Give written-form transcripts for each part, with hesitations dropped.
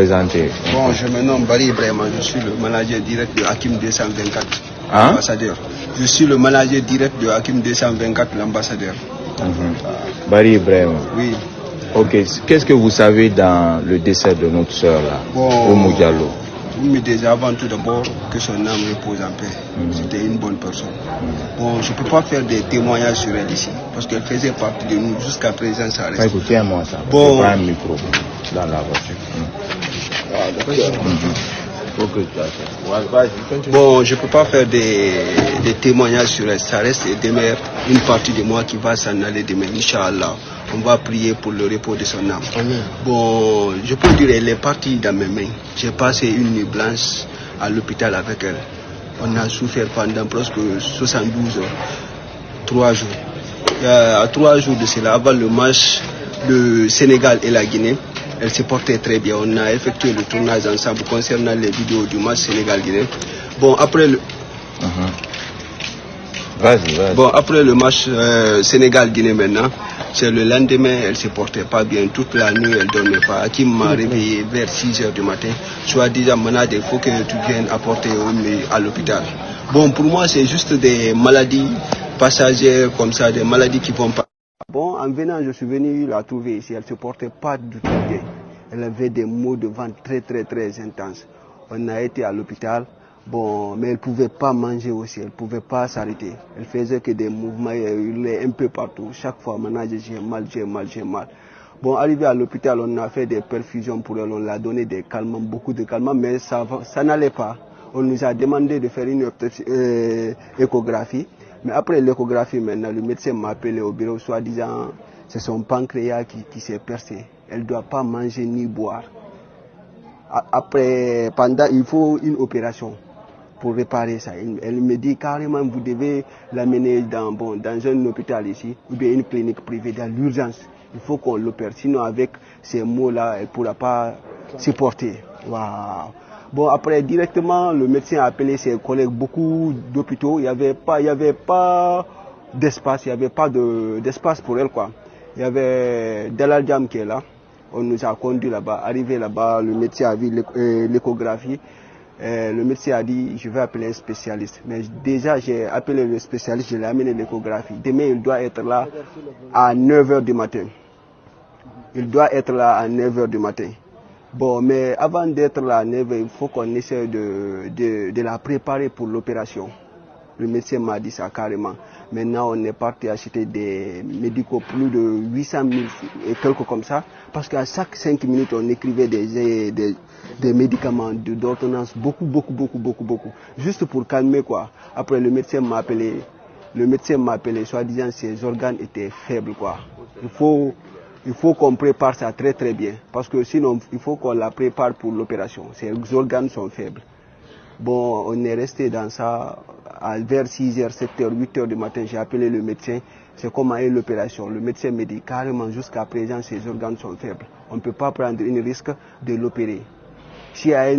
Présentez. Bon, je me nomme Barry Ibrahima, je suis le manager direct de Hakim 224, l'ambassadeur. Je suis le manager direct de Hakim 224, l'ambassadeur. Barry Ibrahima. Oui. Ok, qu'est-ce que vous savez dans le décès de notre soeur là, Oumou Diallo? Mais déjà avant tout d'abord que son âme repose en paix. C'était une bonne personne. Bon, je ne peux pas faire des témoignages sur elle ici, parce qu'elle faisait partie de nous jusqu'à présent, ça reste. Écoutez-moi ça, bon. Je prends un micro dans la voiture. Bon, je ne peux pas faire des témoignages sur elle, ça reste et demeure une partie de moi qui va s'en aller demain, Inch'Allah. On va prier pour le repos de son âme. Bon, je peux dire qu'elle est partie dans mes mains. J'ai passé une nuit blanche à l'hôpital avec elle. On a souffert pendant presque 72 heures, 3 jours. À 3 jours de cela, avant le match de Sénégal et la Guinée, elle se portait très bien. On a effectué le tournage ensemble concernant les vidéos du match Sénégal-Guinée. Bon, après le... Vas-y. Bon, après le match Sénégal-Guinée maintenant, c'est le lendemain, elle ne se portait pas bien. Toute la nuit, elle ne dormait pas. Qui m'a réveillé vers 6 h du matin. Soit disant, Manade, il faut que tu viennes apporter à l'hôpital. Bon, pour moi, c'est juste des maladies passagères comme ça, des maladies qui vont pas. Bon, en venant, je suis venu la trouver ici. Elle ne se portait pas du tout bien. Elle avait des maux de ventre très intenses. On a été à l'hôpital. Bon, mais elle ne pouvait pas manger aussi, elle ne pouvait pas s'arrêter. Elle faisait que des mouvements, elle hurlait un peu partout. Chaque fois, maintenant, j'ai mal. Bon, arrivé à l'hôpital, on a fait des perfusions pour elle, on l'a donné des calmants, beaucoup de calmants, mais ça n'allait pas. On nous a demandé de faire une échographie. Mais après l'échographie, maintenant, le médecin m'a appelé au bureau, soi-disant, c'est son pancréas qui s'est percé. Elle ne doit pas manger ni boire. Après, il faut une opération pour réparer ça. Elle me dit carrément, vous devez l'amener dans un hôpital ici, ou bien une clinique privée, dans l'urgence. Il faut qu'on l'opère, sinon avec ces mots-là, elle ne pourra pas supporter. Waouh. Bon, après, directement, le médecin a appelé ses collègues, beaucoup d'hôpitaux. Il n'y avait pas d'espace, il n'y avait pas d'espace pour elle, quoi. Il y avait Dalal Jam qui est là. On nous a conduits là-bas. Arrivé là-bas, le médecin a vu l'échographie. Le médecin a dit, je vais appeler un spécialiste. Mais déjà, j'ai appelé le spécialiste, je l'ai amené l'échographie. Demain, il doit être là à 9 h du matin. Il doit être là à 9 h du matin. Bon, mais avant d'être là à 9 h, il faut qu'on essaie de la préparer pour l'opération. Le médecin m'a dit ça carrément. Maintenant, on est parti acheter des médicaux, plus de 800 000 et quelques comme ça. Parce qu'à chaque 5 minutes, on écrivait des médicaments d'ordonnance, beaucoup. Juste pour calmer, quoi. Après, le médecin m'a appelé, soi-disant, ses organes étaient faibles, quoi. Il faut qu'on prépare ça très bien. Parce que sinon, il faut qu'on la prépare pour l'opération. Ses organes sont faibles. Bon, on est resté dans ça vers 6 h, 7 h, 8 h du matin. J'ai appelé le médecin. C'est comment est l'opération. Le médecin me dit carrément jusqu'à présent ses organes sont faibles. On ne peut pas prendre un risque de l'opérer. S'il y a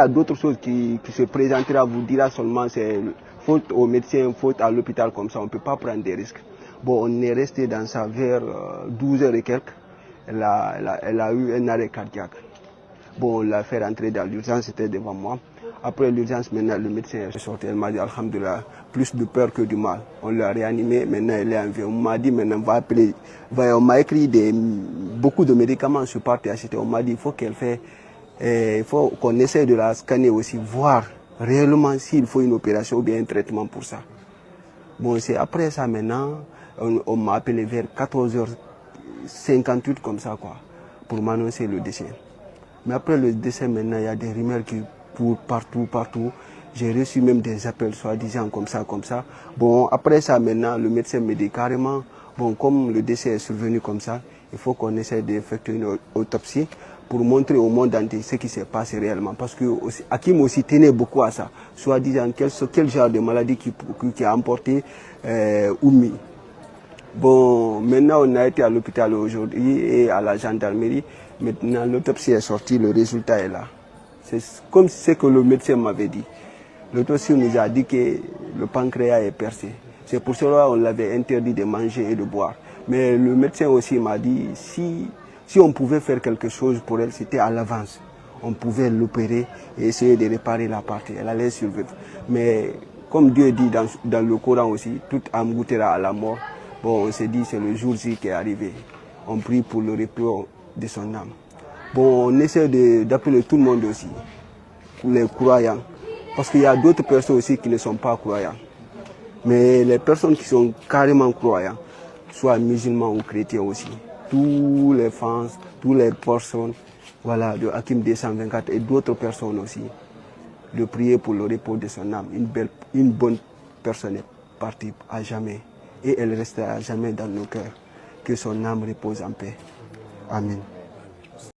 d'autres choses qui se présenteront, vous dira seulement c'est faute au médecin, faute à l'hôpital comme ça. On ne peut pas prendre des risques. Bon, on est resté dans ça vers 12 h et quelques. Elle a eu un arrêt cardiaque. Bon, on l'a fait rentrer dans l'urgence, c'était devant moi. Après l'urgence, maintenant, le médecin est sorti. Elle m'a dit, alhamdoulilah, plus de peur que du mal. On l'a réanimé, maintenant elle est en vie. On m'a dit, maintenant, on m'a écrit beaucoup de médicaments, je suis parti acheter. On m'a dit, il faut qu'on essaie de la scanner aussi, voir réellement s'il faut une opération ou bien un traitement pour ça. Bon, c'est après ça, maintenant, on m'a appelé vers 14 h 58 comme ça, quoi, pour m'annoncer le décès. Mais après le décès, maintenant, il y a des rumeurs qui courent partout. J'ai reçu même des appels, soi-disant, comme ça. Bon, après ça, maintenant, le médecin me dit carrément, bon, comme le décès est survenu comme ça, il faut qu'on essaie d'effectuer une autopsie pour montrer au monde entier ce qui s'est passé réellement. Parce que Hakim aussi tenait beaucoup à ça, soi-disant, quel genre de maladie qui a emporté Oumi. Bon, maintenant, on a été à l'hôpital aujourd'hui et à la gendarmerie. Maintenant, l'autopsie est sortie, le résultat est là. C'est comme ce que le médecin m'avait dit. L'autopsie nous a dit que le pancréas est percé. C'est pour cela qu'on l'avait interdit de manger et de boire. Mais le médecin aussi m'a dit, si Si on pouvait faire quelque chose pour elle, c'était à l'avance. On pouvait l'opérer et essayer de réparer la partie. Elle allait survivre. Mais comme Dieu dit dans le Coran aussi, toute âme goûtera à la mort. Bon, on s'est dit c'est le jour-ci qui est arrivé. On prie pour le repos de son âme. Bon, on essaie d'appeler tout le monde aussi, les croyants. Parce qu'il y a d'autres personnes aussi qui ne sont pas croyants. Mais les personnes qui sont carrément croyants, soit musulmans ou chrétiens aussi, tous les fans, toutes les personnes, voilà, de Hakim 224 et d'autres personnes aussi, de prier pour le repos de son âme. Une bonne personne est partie à jamais et elle restera à jamais dans nos cœurs. Que son âme repose en paix. Amen.